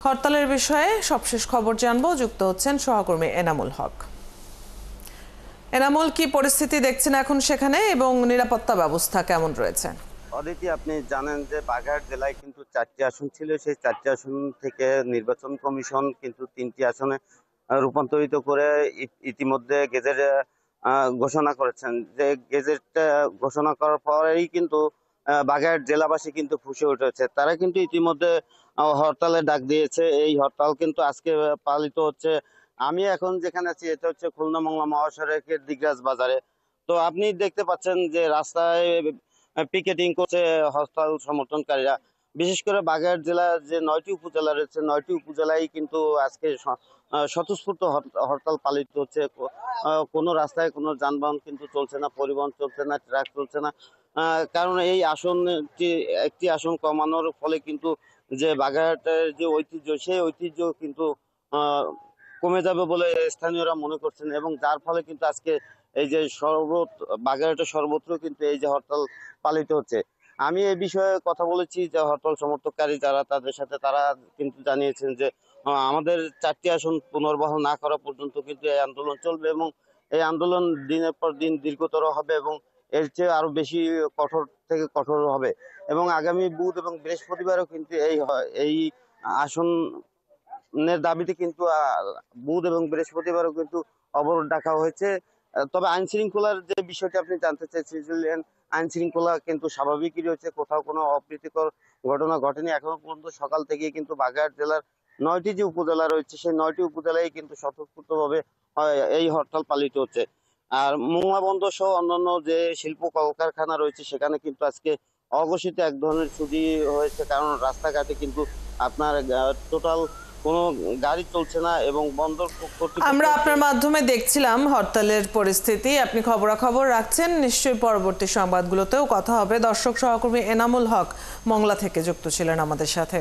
হরতালের বিষয়ে সবশেষ খবর জানবো, যুক্ত হচ্ছেন সহকর্মী এনামুল হক। এনামুল, কি পরিস্থিতি দেখছেন এখন সেখানে এবং নিরাপত্তা ব্যবস্থা কেমন রয়েছে? অদিতি, আপনি জানেন যে বাগেরহাট জেলায় কিন্তু 4টি আসন ছিল। সেই 4টি আসন থেকে নির্বাচন কমিশন কিন্তু 3টি আসনে রূপান্তরিত করে ইতিমধ্যে গেজেট ঘোষণা করেছেন। যে গেজেট ঘোষণা করার পরেই কিন্তু বাগেরহাট জেলাবাসী কিন্তু ফুঁসে উঠেছে। তারা কিন্তু ইতিমধ্যে হরতালের ডাক দিয়েছে। এই হরতাল কিন্তু আজকে পালিত হচ্ছে। আমি এখন যেখানে আছি এটা হচ্ছে খুলনা মংলা মহাসড়কের দিগরাজ বাজারে। তো আপনি দেখতে পাচ্ছেন যে রাস্তায় পিকেটিং করছে হরতাল সমর্থনকারীরা। বিশেষ করে বাগেরহাট জেলার যে 9টি উপজেলা রয়েছে, 9টি উপজেলায় কিন্তু আজকে স্বতঃস্ফূর্ত হরতাল পালিত হচ্ছে। কোনো রাস্তায় কোনো যানবাহন কিন্তু চলছে না, পরিবহন চলছে না, ট্রাক চলছে না। কারণ এই আসনটি একটি আসন কমানোর ফলে কিন্তু যে বাগেরহাটের যে ঐতিহ্য, সেই ঐতিহ্য কিন্তু কমে যাবে বলে স্থানীয়রা মনে করছেন, এবং যার ফলে কিন্তু আজকে এই যে বাগেরহাটের সর্বত্র কিন্তু এই যে হরতাল পালিত হচ্ছে। আমি এই বিষয়ে কথা বলেছি যে হরতাল সমর্থককারী যারা, তাদের সাথে তারা কিন্তু জানিয়েছেন যে আমাদের 4টি আসন পুনর্বহাল না করা পর্যন্ত কিন্তু এই আন্দোলন চলবে, এবং এই আন্দোলন দিনের পর দিন দীর্ঘতর হবে এবং এর চেয়ে আরো বেশি কঠোর থেকে কঠোর হবে। এবং আগামী বুধ এবং বৃহস্পতিবারও কিন্তু এই আসনের দাবিতে কিন্তু বুধ এবং বৃহস্পতিবারও কিন্তু অবরোধ ডাকা হয়েছে। তবে আইন শৃঙ্খলার যে বিষয়টি আপনি জানতে চাইছিলেন, আইন শৃঙ্খলা কিন্তু স্বাভাবিকই রয়েছে, কোথাও কোনো অপ্রীতিকর ঘটনা ঘটেনি এখনো পর্যন্ত। সকাল থেকে কিন্তু বাগেরহাট জেলার 9টি যে উপজেলা রয়েছে, সেই 9টি উপজেলায় কিন্তু স্বতঃস্ফূর্তভাবে এই হরতাল পালিত হচ্ছে। আর মোংলা বন্দর সহ অন্যান্য যে শিল্প কলকারখানা রয়েছে, সেখানে কিন্তু আজকে অঘোষিত এক ধরনের ছুটি হয়েছে, কারণ রাস্তাঘাটে কিন্তু আপনার টোটাল কোনো গাড়ি চলছে না, এবং বন্দর কর্তৃপক্ষ আমরা আপনার মাধ্যমে দেখছিলাম হরতালের পরিস্থিতি। আপনি খবরাখবর রাখছেন, নিশ্চয়ই পরবর্তী সংবাদগুলোতেও কথা হবে। দর্শক সহকর্মী এনামুল হক মংলা থেকে যুক্ত ছিলেন আমাদের সাথে।